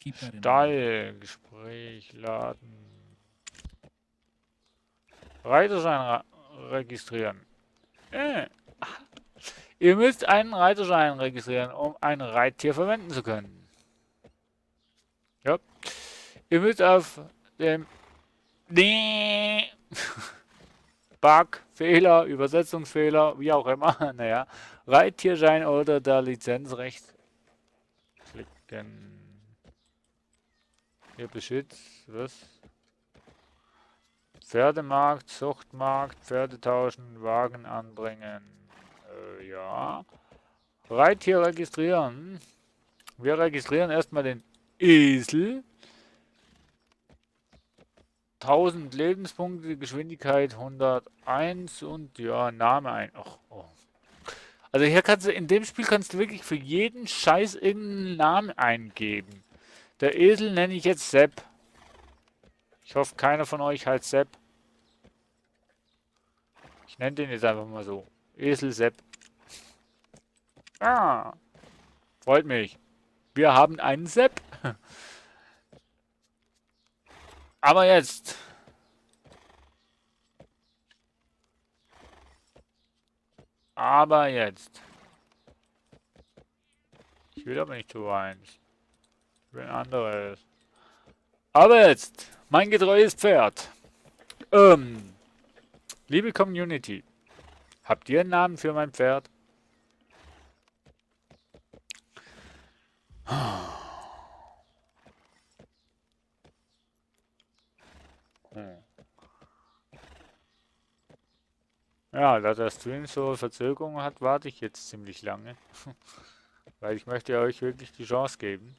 Keep that in mind. Stall, Gespräch, Laden. Reiterschein registrieren. Ihr müsst einen Reiterschein registrieren, um ein Reittier verwenden zu können. Ja. Ihr müsst auf dem Bug, Fehler, Übersetzungsfehler, wie auch immer, naja, Reittierschein oder der Lizenzrecht klicken. Hier Besitz, was? Pferdemarkt, Zuchtmarkt, Pferde tauschen, Wagen anbringen. Ja. Reittier registrieren. Wir registrieren erstmal den Esel. 1000 Lebenspunkte, Geschwindigkeit 101 und ja, Name ein. Och, oh. Also hier kannst du, in dem Spiel kannst du wirklich für jeden Scheiß irgendeinen Namen eingeben. Der Esel nenne ich jetzt Sepp. Ich hoffe, keiner von euch heißt Sepp. Ich nenne den jetzt einfach mal so. Esel Sepp. Ah, freut mich. Wir haben einen Sepp. Aber jetzt. Ich will aber nicht so eins. Ich will ein anderes. Aber jetzt. Mein getreues Pferd. Liebe Community. Habt ihr einen Namen für mein Pferd? Ja, da der Stream so Verzögerung hat, warte ich jetzt ziemlich lange. Weil ich möchte euch wirklich die Chance geben.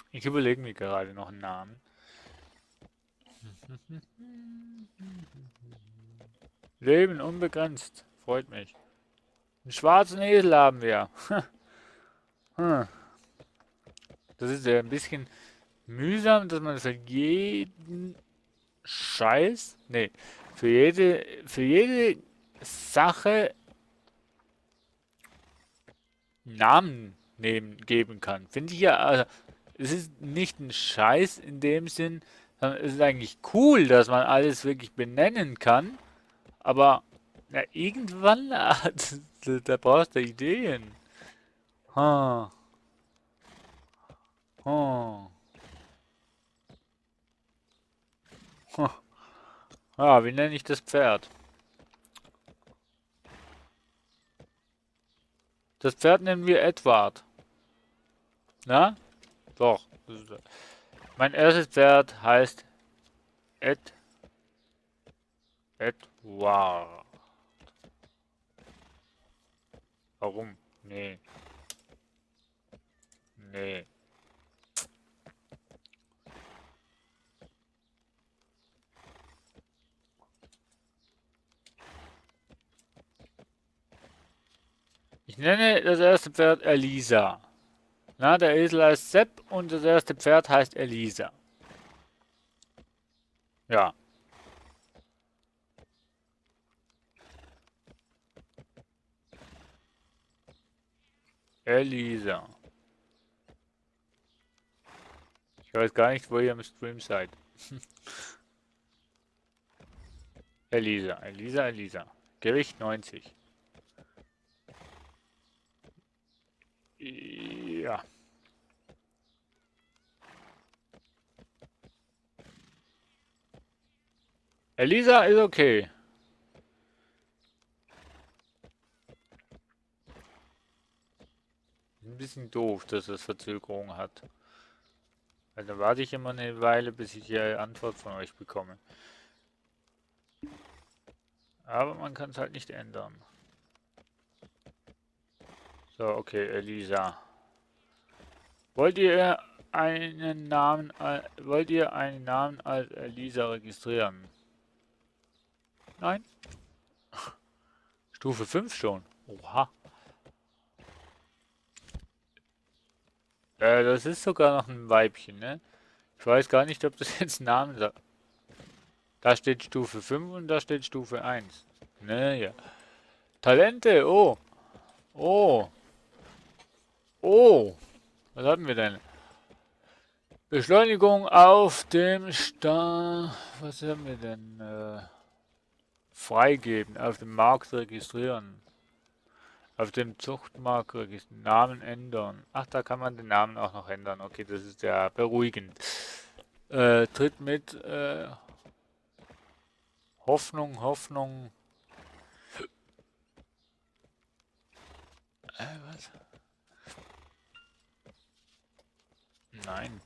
Ich überlege mir gerade noch einen Namen. Leben unbegrenzt. Freut mich. Einen schwarzen Esel haben wir. Das ist ja ein bisschen mühsam, dass man für jeden Scheiß, nee, für jede Sache Namen geben kann. Finde ich ja, also, es ist nicht ein Scheiß in dem Sinn, sondern es ist eigentlich cool, dass man alles wirklich benennen kann, aber na, irgendwann, da brauchst du Ideen. Hm. Hm. Ah, wie nenne ich das Pferd? Das Pferd nennen wir Edward. Na? Doch. Mein erstes Pferd heißt Edward. Warum? Nee. Nee. Ich nenne das erste Pferd Elisa. Na, der Esel heißt Sepp und das erste Pferd heißt Elisa. Ja. Elisa. Ich weiß gar nicht, wo ihr im Stream seid. Elisa, Elisa, Elisa. Gewicht 90. Ja. Elisa ist okay. Ein bisschen doof, dass es Verzögerung hat. Weil dann warte ich immer eine Weile, bis ich eine Antwort von euch bekomme. Aber man kann es halt nicht ändern. So, okay, Elisa. Wollt ihr einen Namen als Elisa registrieren? Nein? Stufe 5 schon. Oha. Das ist sogar noch ein Weibchen, ne? Ich weiß gar nicht, ob das jetzt Namen sagt. Da steht Stufe 5 und da steht Stufe 1. Naja. Talente, oh. Oh. Oh. Was haben wir denn? Beschleunigung auf dem Was haben wir denn? Freigeben. Auf dem Markt registrieren. Auf dem Zuchtmarkt registrieren. Namen ändern. Ach, da kann man den Namen auch noch ändern. Okay, das ist ja beruhigend. Tritt mit. Hoffnung, Hoffnung. Was? Nein.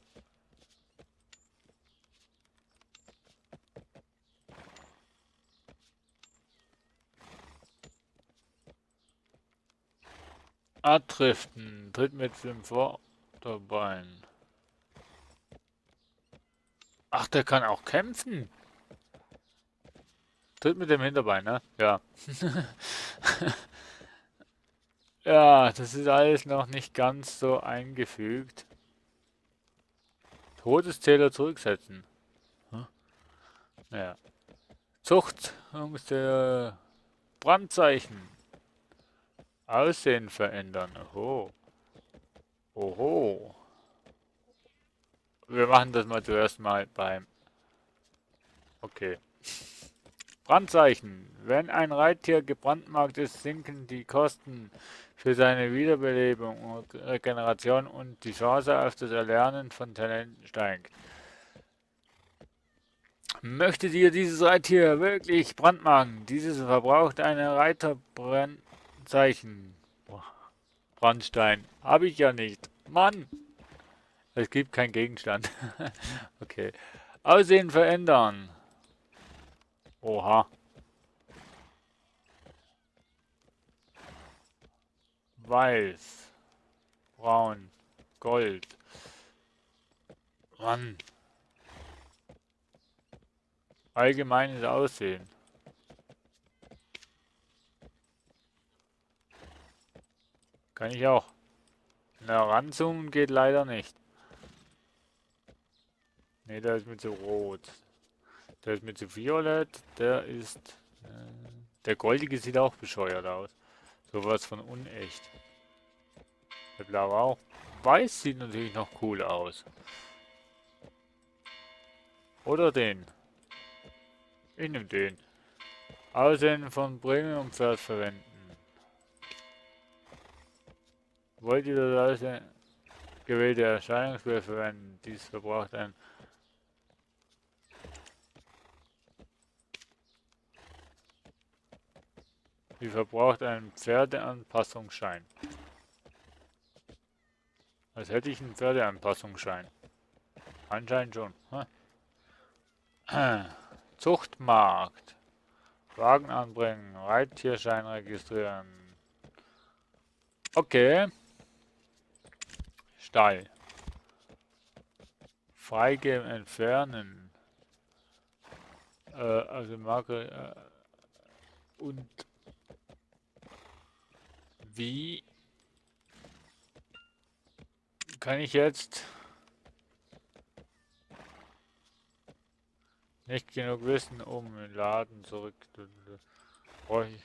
Adriften. Tritt mit dem Vorderbein. Ach, der kann auch kämpfen. Tritt mit dem Hinterbein, ne? Ja. Ja, das ist alles noch nicht ganz so eingefügt. Todeszähler zurücksetzen. Hm? Ja. Zucht der Brandzeichen. Aussehen verändern. Oho. Oho. Wir machen das mal zuerst mal beim... Okay. Brandzeichen. Wenn ein Reittier gebrandmarkt ist, sinken die Kosten für seine Wiederbelebung und Regeneration und die Chance auf das Erlernen von Talenten steigt. Möchtet ihr dieses Reittier wirklich brandmarken? Dieses verbraucht eine Reiterbrandzeichen. Brandstein. Habe ich ja nicht. Mann! Es gibt keinen Gegenstand. Okay. Aussehen verändern. Oha. Weiß. Braun. Gold. Mann. Allgemeines Aussehen. Kann ich auch. Na, ranzoomen geht leider nicht. Ne, der ist mir zu rot. Der ist mir zu violett. Der ist... der goldige sieht auch bescheuert aus. Sowas von unecht. Der blaue auch. Weiß sieht natürlich noch cool aus. Oder den. Ich nehme den. Aussehen von Premium-Pferd verwenden. Wollt ihr das gewählte Erscheinungsbild verwenden? Dies verbraucht ein... Sie verbraucht einen Pferdeanpassungsschein. Als hätte ich einen Pferdeanpassungsschein. Anscheinend schon. Zuchtmarkt. Wagen anbringen. Reittierschein registrieren. Okay. Stall. Freigeben, entfernen. Also Marke. Und wie kann ich jetzt nicht genug wissen, um den Laden zurück... Brauche ich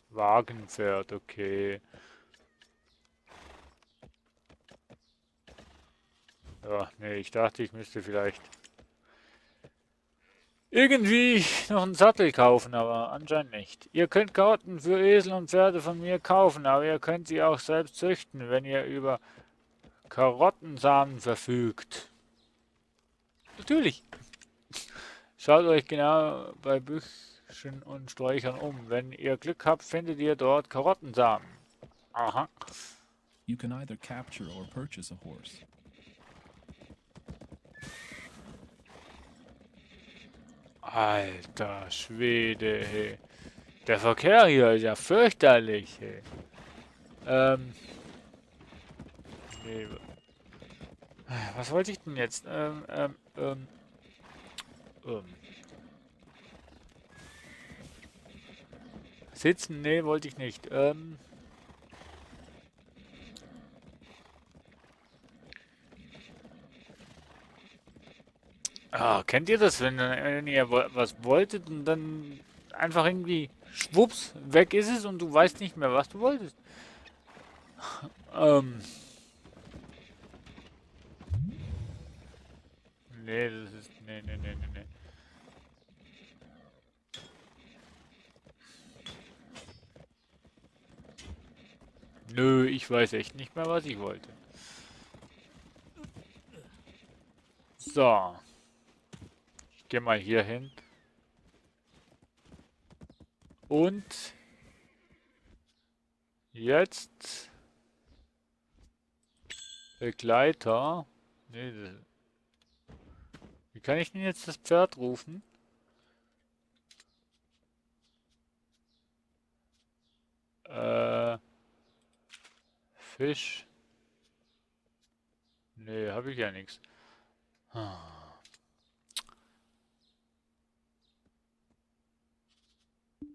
Wagenpferd, okay. Ja, nee, ich dachte, ich müsste vielleicht irgendwie noch einen Sattel kaufen, aber anscheinend nicht. Ihr könnt Karotten für Esel und Pferde von mir kaufen, aber ihr könnt sie auch selbst züchten, wenn ihr über Karottensamen verfügt. Natürlich. Schaut euch genau bei Büschen und Sträuchern um. Wenn ihr Glück habt, findet ihr dort Karottensamen. Aha. You can either capture or purchase a horse. Alter Schwede, hey. Der Verkehr hier ist ja fürchterlich, hey. Nee. Was wollte ich denn jetzt? Sitzen? Nee, wollte ich nicht. Ah, kennt ihr das, wenn ihr was wolltet und dann einfach irgendwie schwupps, weg ist es und du weißt nicht mehr, was du wolltest? Ähm, nee, das ist, nee. Nö, ich weiß echt nicht mehr, was ich wollte. So, ich gehe mal hier hin. Und jetzt Begleiter. Nee, wie kann ich denn jetzt das Pferd rufen? Äh, Fisch. Nee, habe ich ja nichts.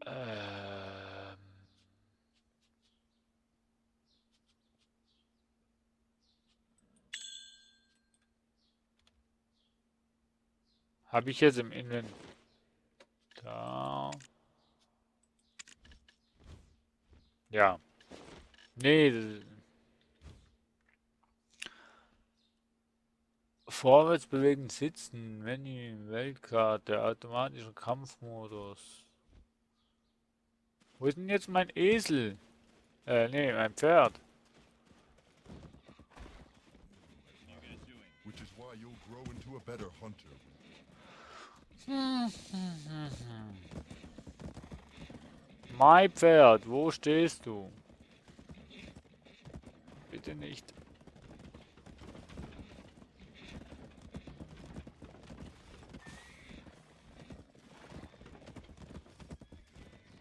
Ähm, habe ich jetzt im Inventar? Ja. Nee, vorwärts bewegen, sitzen, Menü, Weltkarte, automatischer Kampfmodus. Wo ist denn jetzt mein Esel? Nee, mein Pferd. Which is why you'll grow into a better hunter. Mein Pferd, wo stehst du? Bitte nicht.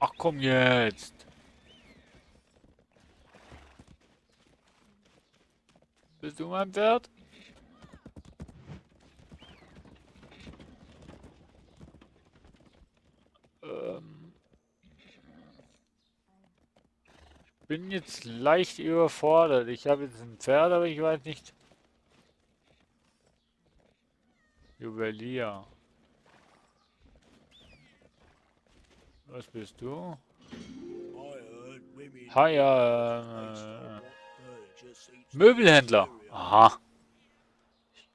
Ach komm jetzt. Bist du mein Pferd? Ähm, bin jetzt leicht überfordert. Ich habe jetzt ein Pferd, aber ich weiß nicht. Juwelier. Was bist du? Hi, Möbelhändler. Aha.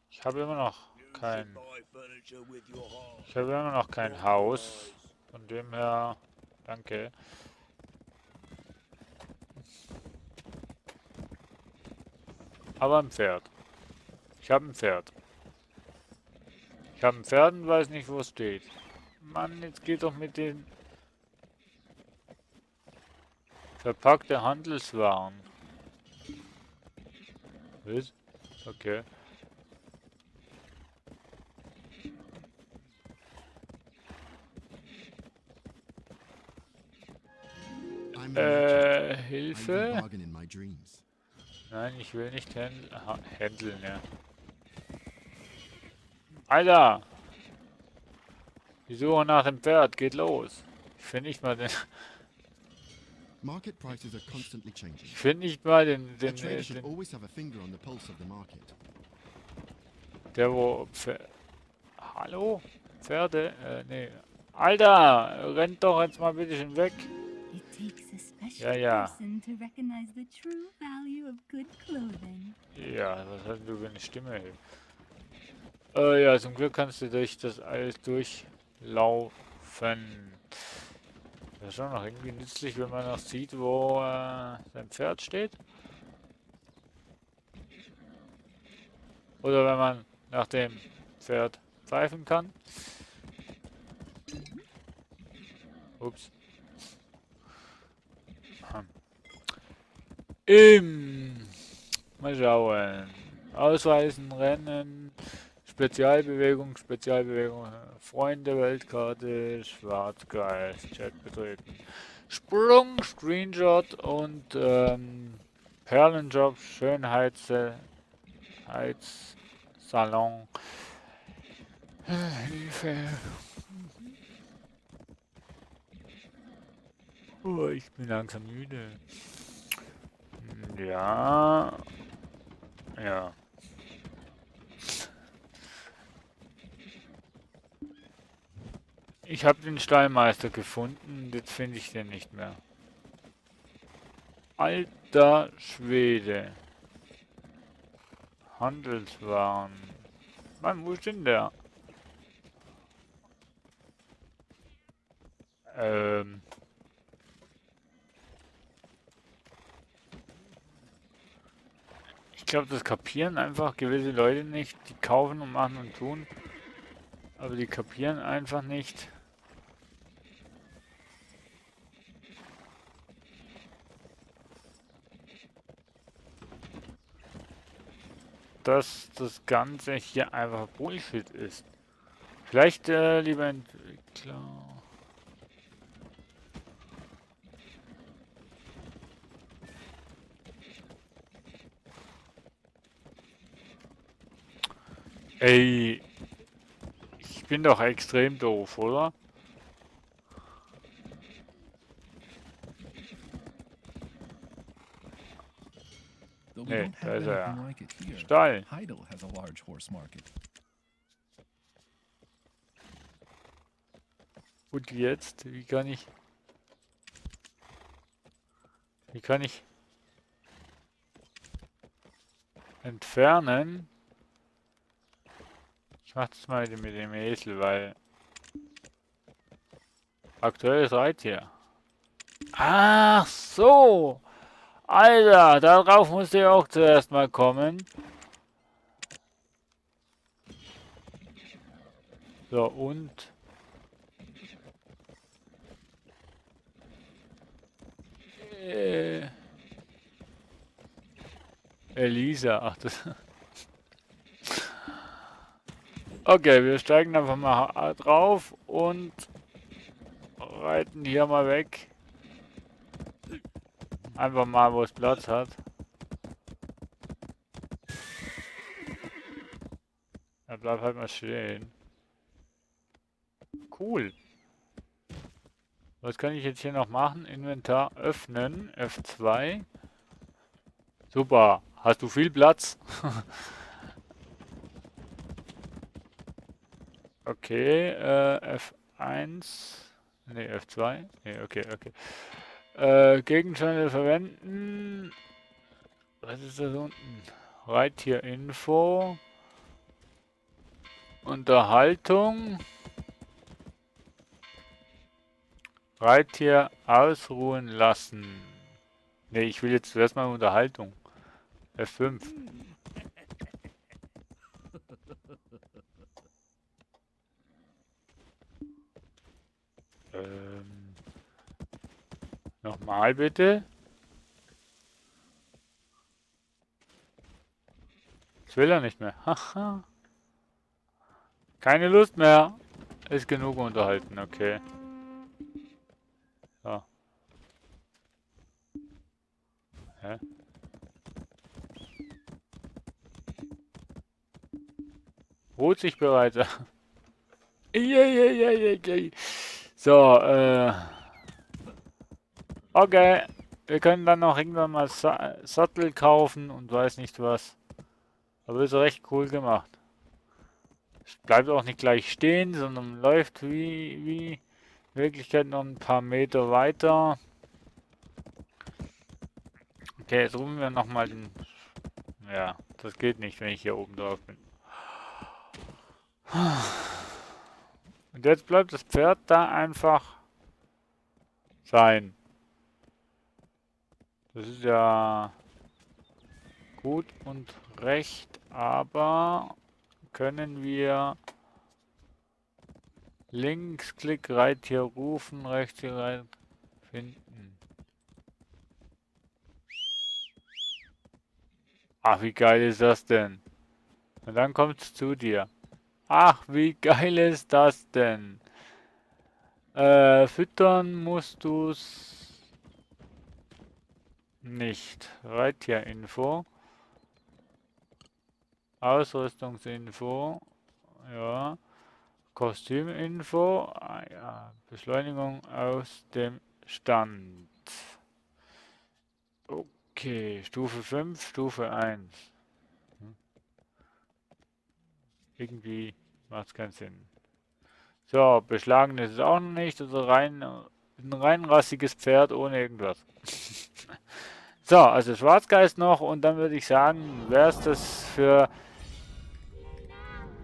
Ich habe immer noch kein. Ich habe immer noch kein Haus. Von dem her. Danke. Aber ein Pferd. Ich habe ein Pferd. Ich habe ein Pferd und weiß nicht, wo es steht. Mann, jetzt geht doch mit den verpackte Handelswaren. Was? Okay. I'm no merchant. I even Hilfe? bargain in my dreams. Nein, ich will nicht händeln, ja. Alter! Die Suche nach dem Pferd geht los. Ich finde nicht mal den. Market prices are constantly changing. Ich finde nicht mal A trader should always have a finger on the pulse of the market. der wo. Hallo? Pferde? Nee. Alter! Rennt doch jetzt mal bitte schön weg. It takes a Ja, special ja. person to recognize the true value of good clothing. Ja, was hast du für eine Stimme? Ja, zum Glück kannst du durch das alles durchlaufen. Das ist schon noch irgendwie nützlich, wenn man noch sieht, wo sein Pferd steht. Oder wenn man nach dem Pferd pfeifen kann. Ups. Mal schauen. Ausweisen, Rennen, Spezialbewegung, Freunde, Weltkarte, Schwarzgeist, Chat betreten. Sprung, Screenshot und Perlenjob, Schönheitssalon. Hilfe. Oh, ich bin langsam müde. Ja. Ja. Ich habe den Stallmeister gefunden, jetzt finde ich den nicht mehr. Alter Schwede. Handelswaren. Mann, wo ist denn der? Ich glaube, das kapieren einfach gewisse Leute nicht. Die kaufen und machen und tun. Aber die kapieren einfach nicht. Dass das Ganze hier einfach Bullshit ist. Vielleicht, lieber Entwickler. Ey, ich bin doch extrem doof, oder? Though we Nee, don't da have ist anything er. like it here, Stall. Heidel has a large horse market. Und jetzt? Wie kann ich... Wie kann ich... entfernen? Ich mach das mal mit dem Esel, weil... Aktuelles Reittier. Ach so! Alter, darauf musste ich auch zuerst mal kommen. So, und... Elisa, ach das... Okay, wir steigen einfach mal drauf und reiten hier mal weg. Einfach mal, wo es Platz hat. Er bleibt halt mal stehen. Cool. Was kann ich jetzt hier noch machen? Inventar öffnen. F2. Super. Hast du viel Platz? Okay, F1. Ne, F2. Ne, okay, okay. Gegenstände verwenden. Was ist das unten? Reittier-Info. Unterhaltung. Reittier ausruhen lassen. Ne, ich will jetzt zuerst mal Unterhaltung. F5. Nochmal bitte. Das will er nicht mehr. Haha. Keine Lust mehr. Ist genug unterhalten, okay. So. Hä? Ruht sich bereits. So, okay. Wir können dann noch irgendwann mal Sattel kaufen und weiß nicht was. Aber ist recht cool gemacht. Es bleibt auch nicht gleich stehen, sondern läuft wie in Wirklichkeit noch ein paar Meter weiter. Okay, jetzt rufen wir nochmal den... Ja, das geht nicht, wenn ich hier oben drauf bin. Und jetzt bleibt das Pferd da einfach sein. Das ist ja gut und recht, aber können wir Linksklick Reittier rufen, Rechtsklick Reittier finden. Ach, wie geil ist das denn? Und dann kommt's zu dir. Ach, wie geil ist das denn? Füttern musst du's nicht. Reittierinfo. Ausrüstungsinfo. Ja. Kostüminfo. Ah, ja. Beschleunigung aus dem Stand. Okay. Stufe 5, Stufe 1. Irgendwie macht es keinen Sinn. So, beschlagen ist es auch noch nicht. Also ein rein rassiges Pferd ohne irgendwas. So, also Schwarzgeist noch und dann würde ich sagen, wäre es das für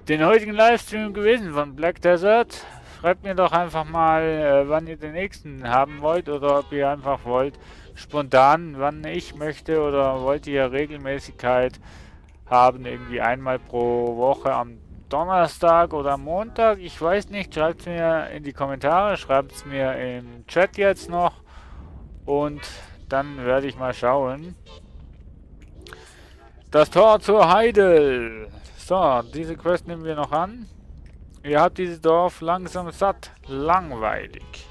den heutigen Livestream gewesen von Black Desert. Schreibt mir doch einfach mal, wann ihr den nächsten haben wollt oder ob ihr einfach wollt, spontan, wann ich möchte oder wollt ihr Regelmäßigkeit haben, irgendwie einmal pro Woche am Donnerstag oder am Montag. Ich weiß nicht, schreibt es mir in die Kommentare, schreibt es mir im Chat jetzt noch und dann werde ich mal schauen. Das Tor zur Heidel. So, diese Quest nehmen wir noch an. Ihr habt dieses Dorf langsam satt. Langweilig.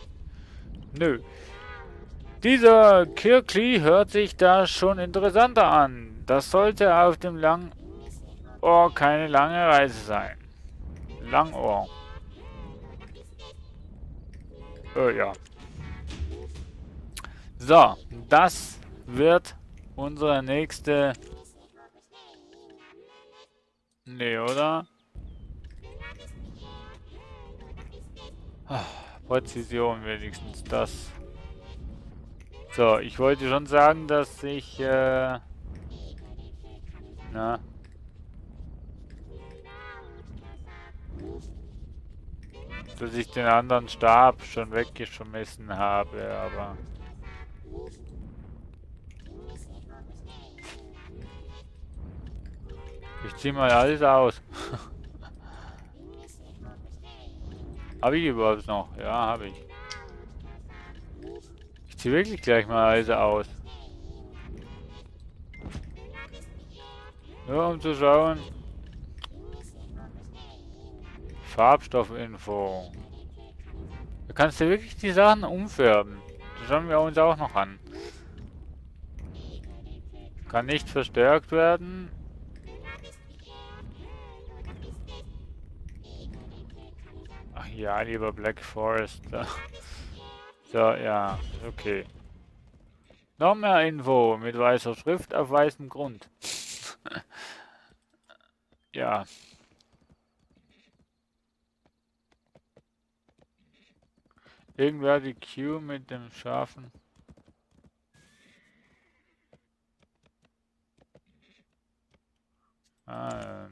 Nö. Dieser Kirkli hört sich da schon interessanter an. Das sollte auf dem Langohr keine lange Reise sein. Langohr. Ja. So, das wird unsere nächste... Nee, oder? Präzision wenigstens das. So, ich wollte schon sagen, dass ich, dass ich den anderen Stab schon weggeschmissen habe, aber... Ich zieh mal alles aus. Habe ich überhaupt noch? Ja, habe ich. Ich zieh wirklich gleich mal alles aus. Nur um zu schauen. Farbstoffinfo. Da kannst du wirklich die Sachen umfärben. Das schauen wir uns auch noch an. Kann nicht verstärkt werden. Ach ja, lieber Black Forest. So, ja, okay. Noch mehr Info mit weißer Schrift auf weißem Grund. Ja. Irgendwer die Q mit dem scharfen.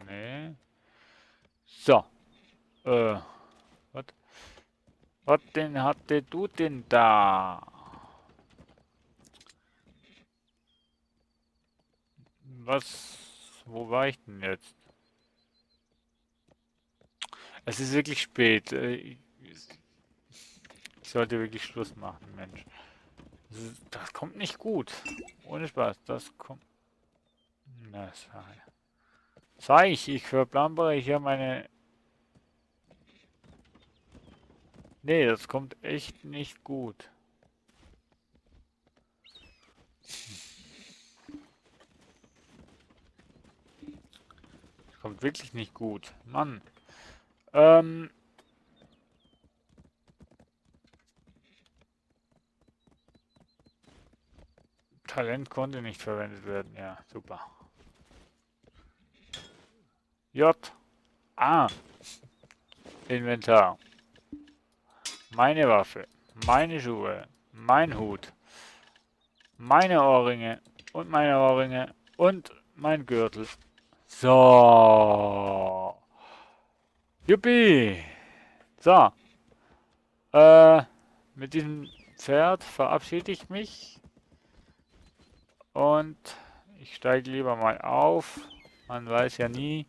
Nee. So. Was? Was denn hatte du denn da? Was? Wo war ich denn jetzt? Es ist wirklich spät. Ich sollte wirklich Schluss machen, Mensch. Das kommt nicht gut. Ohne Spaß. Das kommt... Na, sag ich verplampere hier meine... Nee, das kommt echt nicht gut. Das kommt wirklich nicht gut. Mann. Talent konnte nicht verwendet werden. Ja, super. J. A. Inventar. Meine Waffe. Meine Schuhe. Mein Hut. Meine Ohrringe. Und meine Ohrringe. Und mein Gürtel. So. Juppie. So. Mit diesem Pferd verabschiede ich mich. Und ich steige lieber mal auf. Man weiß ja nie,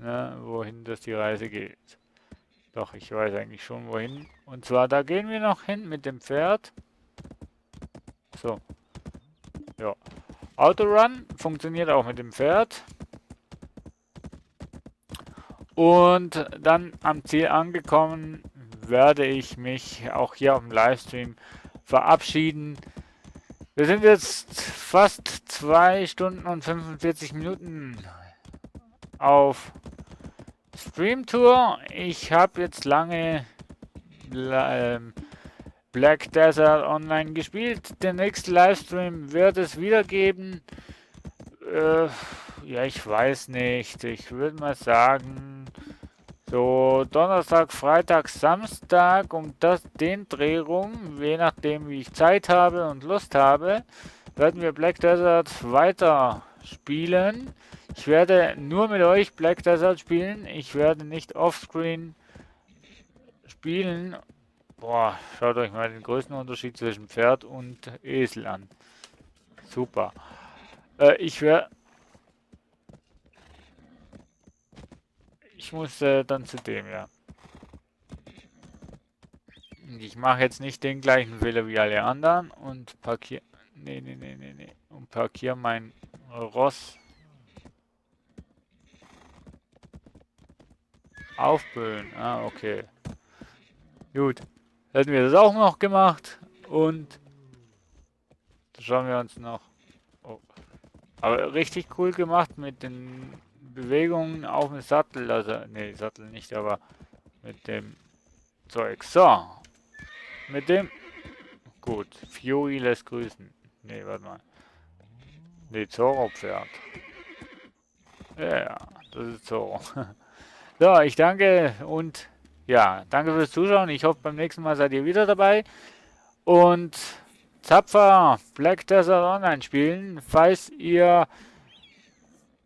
wohin das die Reise geht. Doch, ich weiß eigentlich schon wohin. Und zwar, da gehen wir noch hin mit dem Pferd. So. Ja. Autorun funktioniert auch mit dem Pferd. Und dann am Ziel angekommen, werde ich mich auch hier auf dem Livestream verabschieden. Wir sind jetzt fast 2 Stunden und 45 Minuten auf Streamtour. Ich habe jetzt lange Black Desert Online gespielt. Der nächste Livestream wird es wieder geben. Ja, ich weiß nicht. Ich würde mal sagen, So, Donnerstag, Freitag, Samstag, um den Dreh rum, je nachdem wie ich Zeit habe und Lust habe, werden wir Black Desert weiter spielen. Ich werde nur mit euch Black Desert spielen. Ich werde nicht offscreen spielen. Boah, schaut euch mal den größten Unterschied zwischen Pferd und Esel an. Super. Ich muss dann zu dem, ja. Ich mache jetzt nicht den gleichen Fehler wie alle anderen und parkiere. Nee. Und parkiere mein Ross aufböen. Ah, okay. Gut. Hätten wir das auch noch gemacht. Und das schauen wir uns noch. Oh. Aber richtig cool gemacht mit den Bewegungen auf dem Sattel. Also, nee, Sattel nicht, aber mit dem Zeug. So. Mit dem. Gut. Fury lässt grüßen. Nee, warte mal. Nee, Zorro-Pferd. Ja, das ist Zorro. So, ich danke und ja, danke fürs Zuschauen. Ich hoffe, beim nächsten Mal seid ihr wieder dabei. Und tapfer Black Desert Online spielen. Falls ihr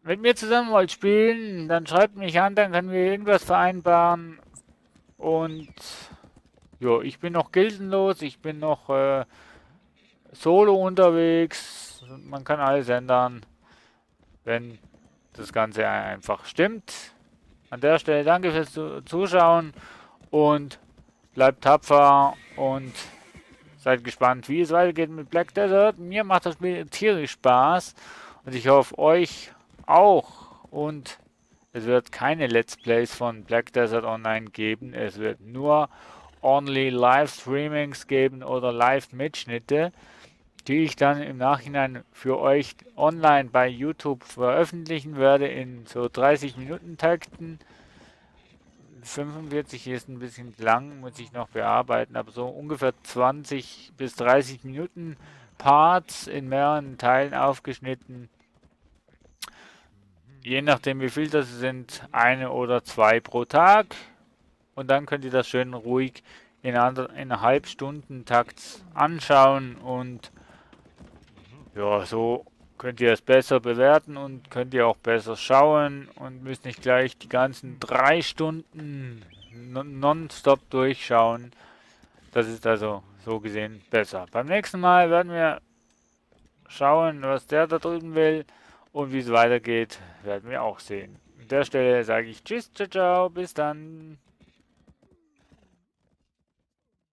mit mir zusammen wollt spielen, dann schreibt mich an, dann können wir irgendwas vereinbaren. Und ja, ich bin noch gildenlos, ich bin noch solo unterwegs. Man kann alles ändern, wenn das Ganze einfach stimmt. An der Stelle danke fürs Zuschauen und bleibt tapfer und seid gespannt, wie es weitergeht mit Black Desert. Mir macht das Spiel tierisch Spaß und ich hoffe euch auch. Und es wird keine Let's Plays von Black Desert Online geben. Es wird nur only Live-Streamings geben oder Live-Mitschnitte, die ich dann im Nachhinein für euch online bei YouTube veröffentlichen werde in so 30-Minuten-Takten. 45 ist ein bisschen lang, muss ich noch bearbeiten, aber so ungefähr 20 bis 30 Minuten Parts in mehreren Teilen aufgeschnitten. Je nachdem wie viel das sind, eine oder zwei pro Tag. Und dann könnt ihr das schön ruhig in einer Halbstundentakt anschauen und ja, so könnt ihr es besser bewerten und könnt ihr auch besser schauen und müsst nicht gleich die ganzen 3 Stunden nonstop durchschauen. Das ist also so gesehen besser. Beim nächsten Mal werden wir schauen, was der da drüben will und wie es weitergeht, werden wir auch sehen. An der Stelle sage ich Tschüss, ciao, ciao, bis dann.